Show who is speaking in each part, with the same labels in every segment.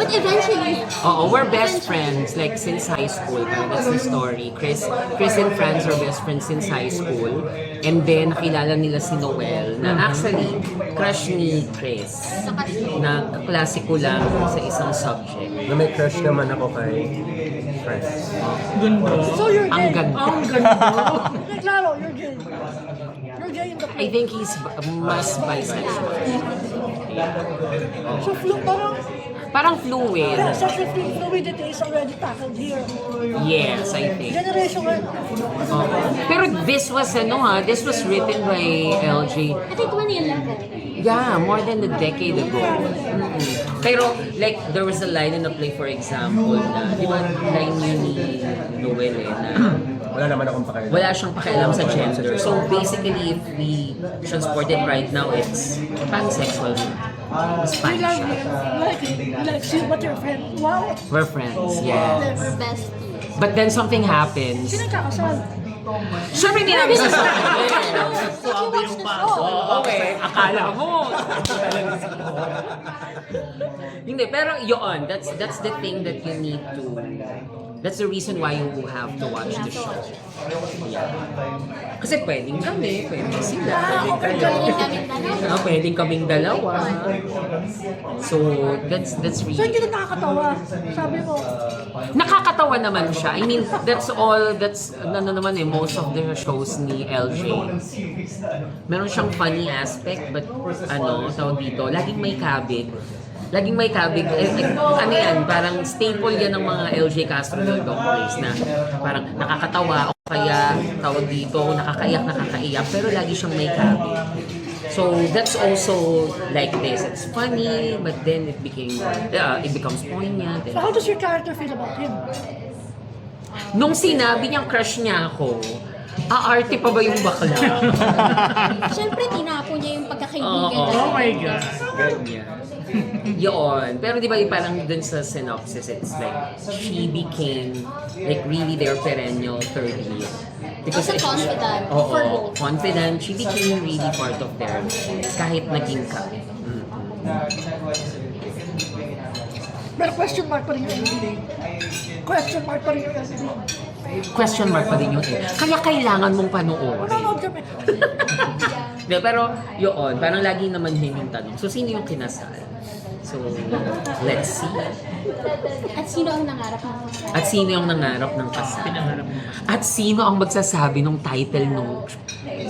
Speaker 1: But eventually,
Speaker 2: Oo, we're best friends, like since high school. Parang that's the story. Chris and Franz are best friends since high school. And then, nakilala nila si Noel, na actually, crush ni Chris. Na kaklase ko lang sa isang subject.
Speaker 3: Na may crush naman ako kay friends.
Speaker 4: So you're
Speaker 2: Ang
Speaker 4: gay.
Speaker 2: ganda.
Speaker 4: Ang ganda. Claro, you're gay. You're gay in the
Speaker 2: I
Speaker 4: play.
Speaker 2: think he's mas bisexual.
Speaker 4: So parang
Speaker 2: Parang fluid.
Speaker 4: sexual fluidity is already tackled here.
Speaker 2: Yes, I think.
Speaker 4: Generation right now.
Speaker 2: Pero this was, this was written by LJ.
Speaker 1: I think 2011.
Speaker 2: Yeah, more than a decade ago. Pero, like, there was a line in the play, for example, na, di ba, line yun ni Noel na
Speaker 3: Wala naman akong pakialam.
Speaker 2: wala siyang pakialam sa gender. So, basically, if we transport it right now, it's pansexual. It's
Speaker 4: We love
Speaker 2: pan
Speaker 4: him. Like you, but your friend. Wow.
Speaker 2: We're friends, yes.
Speaker 1: We're besties.
Speaker 2: But then something happens.
Speaker 4: Sino kakasal?
Speaker 2: Siyempre, hindi namin sasabi.
Speaker 1: Did you watch the show?
Speaker 2: Okay, akala mo. Hindi, pero yun, that's the thing that you need to, that's the reason why you have to watch the show. Yeah. Kasi pwedeng kami, pwedeng sila, pwedeng kayo.
Speaker 1: Pwedeng kaming dalawa.
Speaker 2: Pwedeng kaming dalawa. So, that's
Speaker 4: So
Speaker 2: really,
Speaker 4: hindi na nakakatawa. Sabi mo,
Speaker 2: nakakatawa naman siya. I mean, that's ano naman most of the shows ni LJ. Meron siyang funny aspect, but tawag dito, laging may kabig. Laging may kabig. Ano yan, parang staple yan ng mga LJ Castro del Doctores na parang nakakatawa o kaya tawag dito, nakakaiyak, pero lagi siyang may kabig. So that's also like this. It's funny, but then it becomes poignant.
Speaker 4: so how does your character feel about him?
Speaker 2: Nung sinabi niyang crush niya ako, aarte pa ba yung bakla?
Speaker 1: Siyempre, tinapo niya yung pagkakaibigan
Speaker 2: Oo.
Speaker 1: natin.
Speaker 5: Oh my God.
Speaker 2: Ganyan. Yun. Pero di ba parang dun sa synopsis, it's like, she became like really their perennial third lead.
Speaker 1: Also confident,
Speaker 2: Oo,
Speaker 1: for both.
Speaker 2: confident. She became really part of their lives. Kahit naging kami.
Speaker 4: Pero question mark pa rin yung ending. Question mark pa rin yung ending.
Speaker 2: Question mark pa din yung kaya kailangan mong panoorin.
Speaker 4: Manonood kami.
Speaker 2: Di, pero yun, parang lagi naman yun yung tanong. So, sino yung kinasal? So, let's see.
Speaker 1: At sino ang nangarap ng kasal?
Speaker 2: At sino yung nangarap ng kasal? At sino ang magsasabi ng title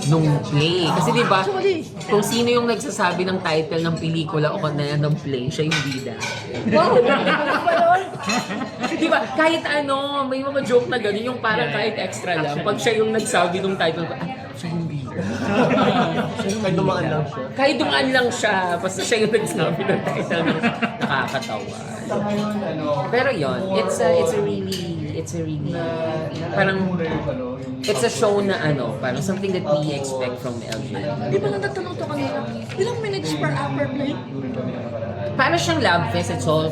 Speaker 2: nung play? Kasi di ba, kung sino yung nagsasabi ng title ng pelikula o kanya ng play, siya yung bida.
Speaker 4: Wow!
Speaker 2: Di ba, kahit may mga joke na gano'n, yung parang kahit extra lang, pag siya yung nagsabi ng title, siya yung bida.
Speaker 3: Kahit dumaan lang siya.
Speaker 2: Kahit dumaan lang siya, basta siya yung nagsabi ng title ng nakakatawa. Pero yon, it's a really, parang, it's a show na parang something that we expect from LJ.
Speaker 4: Di ba nagtatanong to kanina? Ilang minutes per play?
Speaker 2: Para siyang lab fest, it's all,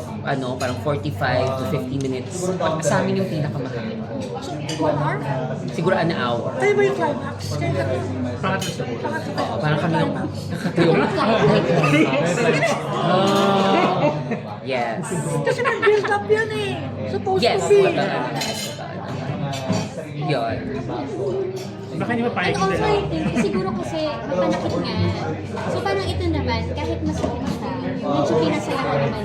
Speaker 2: parang 45 to 50 minutes. Sa amin yung pinakamahal.
Speaker 4: So, 1 hour?
Speaker 2: Siguro an hour.
Speaker 4: Kayo ba yung climax? Kayo ka
Speaker 5: Pangatlo sa buhay.
Speaker 2: Oo, parang kami yung yes.
Speaker 4: Kasi nag-build up yan eh. Supposed
Speaker 2: Yes.
Speaker 4: to be.
Speaker 2: Yun.
Speaker 5: Baka hindi
Speaker 1: And
Speaker 5: mapayag
Speaker 1: also,
Speaker 5: nila.
Speaker 1: I think, siguro kasi mapanakit nga. So parang ito naman, kahit masakit siya, medyo pinasaya ko naman.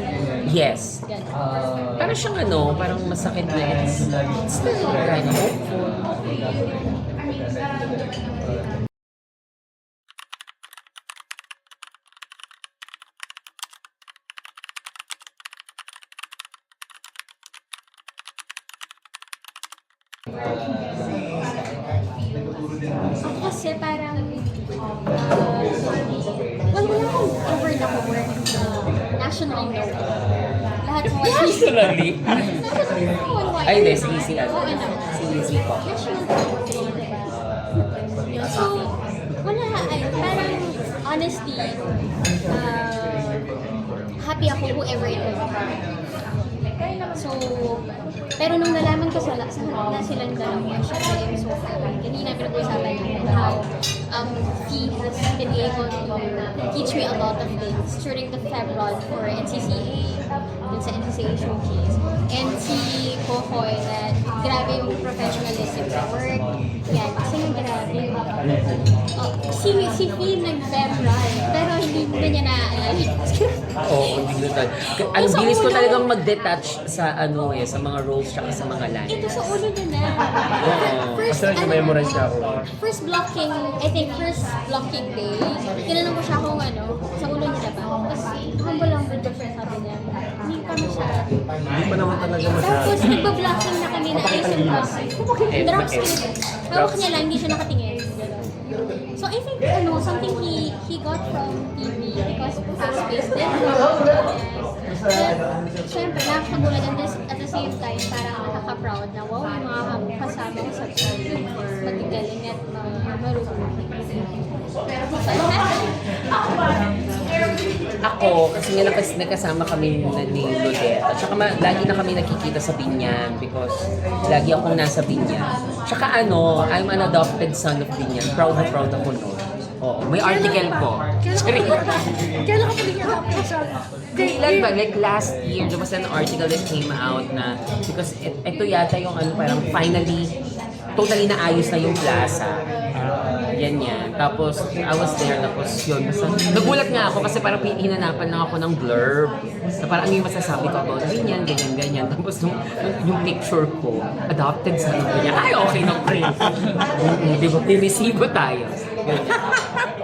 Speaker 2: Yes.
Speaker 1: Ganun.
Speaker 2: Parang siyang parang masakit na it's still kind of hopeful.
Speaker 1: Ako kasi parang, wala akong ever na-work national note. Lahat ng
Speaker 2: Personally? Ay, hindi, si Lizzie
Speaker 1: Oo,
Speaker 2: Si Lizzie po.
Speaker 1: national note. So, wala, parang honestly, happy ako whoever it is. So, Pero nung nalaman ko sa harap na silang dalawa, syempre I'm so happy. Kanina pinag-usapan namin how he has been able to teach me a lot of things during the Feb run for NCCA, dun sa NCCA showcase. And si Kokoy na grabe yung professionalism sa work. Yan, kasi nga grabe. Si Finn nag-Feb run, pero hindi niya naaalala.
Speaker 2: Oo, hindi ko talaga. Ang
Speaker 1: Sa
Speaker 2: bilis ko
Speaker 1: ulo.
Speaker 2: talagang mag-detach sa sa mga roles tsaka sa mga lines.
Speaker 1: Ito sa ulo niya na.
Speaker 3: Basta nag-memorize ka ako.
Speaker 1: First blocking, I think first blocking day, tinanong ko siya kung sa ulo niya na ba? Tapos humble ba siya, sabi niya. Hindi pa masyado.
Speaker 3: Hindi pa naman talaga masyado.
Speaker 1: Tapos nagba-blocking na kami na ayos yung blocking. Drops ko na. Hawak niya lang, hindi siya nakatingin. Ganun. So I think something he got from TV because fast-paced din. Siyempre, nakakagulat and at the same time, parang nakaka-proud na wow, yung mga kasama ko sa show, magagaling at marunong. So I'm happy.
Speaker 2: Ako, kasi nga nagkasama kami ni Lodette. At saka lagi na kami nakikita sa Binyan because lagi akong nasa Binyan. Tsaka I'm an adopted son of Binyan. Proud na proud ako noon. Oo, may article ko.
Speaker 4: Kailan ka pala niya kasama?
Speaker 2: Kailan ba? Like last year, there was an article that came out na because ito yata yung parang finally, totally naayos na yung plaza. Yan. Tapos, I was there, tapos yun. Basta, nagulat nga ako kasi parang hinanapan lang ako ng blurb. Na parang ano yung masasabi ko about ganyan. Tapos yung picture ko, adopted sa niya. Ay, okay na print. Di ba? Niresibo tayo. Ganyan.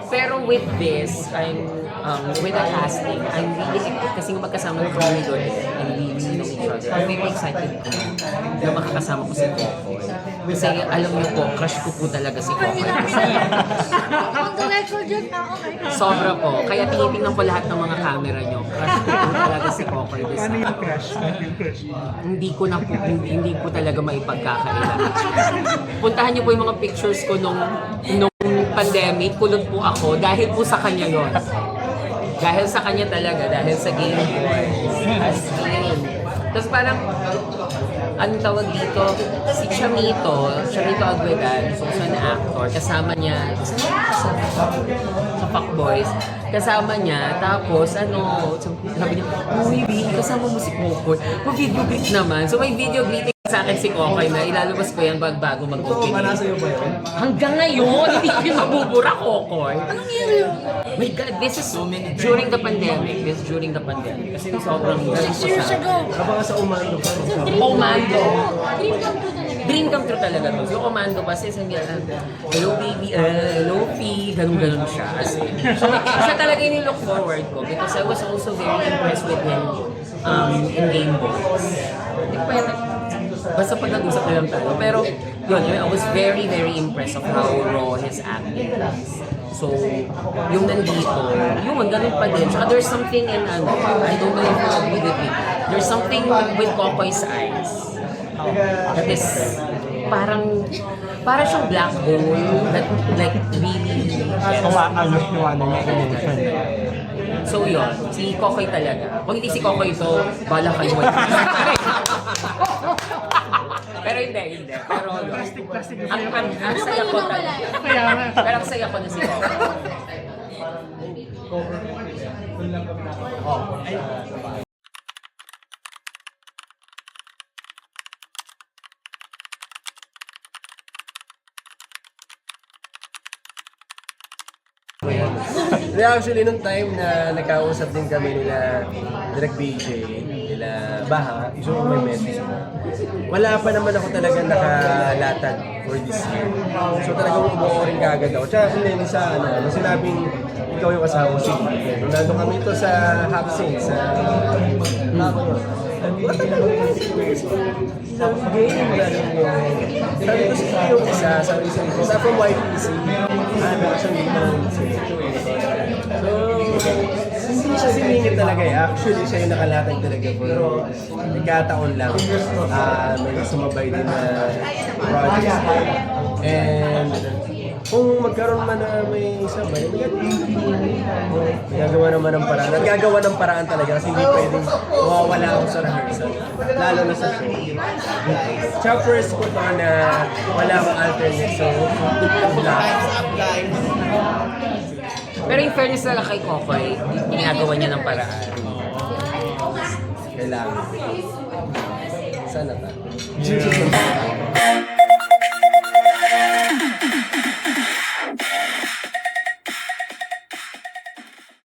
Speaker 2: Pero with this, with the casting, I'm really, kasi nga magkasama na kami doon, and we know each other. I'm very excited po na makakasama ko si Coco. Kasi alam niyo po, crush ko po talaga si Coco.
Speaker 4: On the record dyan na, okay.
Speaker 2: Sobra po. Kaya tinitingnan ko lahat ng mga camera niyo. Crush ko po talaga si Coco.
Speaker 5: Paano yung crush?
Speaker 2: Hindi ko talaga maipagkakailan. Puntahan niyo po yung mga pictures ko nung pandemic, kulot po ako dahil po sa kanya yon. Dahil sa kanya talaga, dahil sa Game Boy. As in. Tapos parang, anong tawag dito? Si Chamito Aguedan, so siya na actor, kasama niya sa Fuckboys. Kasama niya, tapos sabi niya, uy, Vicky, kasama mo si Kokoy. Pa-video greet naman. So may video greeting sa akin si Kokoy na ilalabas ko yan bago mag-open.
Speaker 3: Nasa iyo ba yun?
Speaker 2: Hanggang ngayon, hindi ko mabubura, Kokoy.
Speaker 4: Anong year yun?
Speaker 2: My God, this is during the pandemic. Kasi sobrang galing
Speaker 4: 6 years ago.
Speaker 3: Habang sa umando pa.
Speaker 2: Omando.
Speaker 1: Dream come true talaga.
Speaker 2: Dream come true talaga to. Yung Omando kasi sabi niya, hello baby, hello P, ganun siya. As in, siya talaga yung look forward ko because I was also very impressed with him in Game Boys. Basta pag nag-usap na lang tayo. Pero yun, I was very, very impressed of how raw his acting is. So, yung nandito, yun, ganun pa din. Tsaka there's something in, I don't know if you agree with me, there's something with Kokoy's eyes that is parang siyang black hole that like really
Speaker 5: Kumakalos yung niya, emotion.
Speaker 2: So yun, si Kokoy talaga. Kung hindi si Kokoy ito, bala kayo. Pero hindi. Pero ang saya ko talaga.
Speaker 5: Kaya nga.
Speaker 2: Pero ang saya ko na si Kokoy.
Speaker 3: Hindi, actually, nung time na nagkausap din kami nila Direk BJ, nila Baha, so may message na. Wala pa naman ako talaga nakalatag for this year. So talagang umuo rin kagad ako. Tsaka hindi sa nung sinabing ikaw yung kasama ko si Vicky. Nung nandun kami ito sa Half Saint, sa wala talaga sabi ko, game, sabi ko si yung isa from YPC, actually, so, hindi siya siningit talaga eh. Actually, siya yung nakalatag talaga. Pero, nagkataon lang. May sumabay din na project. And, kung magkaroon man na may sabay, Gagawa naman ng paraan. At gagawa ng paraan talaga kasi hindi pwedeng mawawala ako sa rehearsal. Lalo na sa show. Tsaka first ko to na wala akong alternate. So,
Speaker 2: Pero in fairness na lang kay Kokoy, ginagawa niya ng paraan.
Speaker 3: kailangan. Sana ta.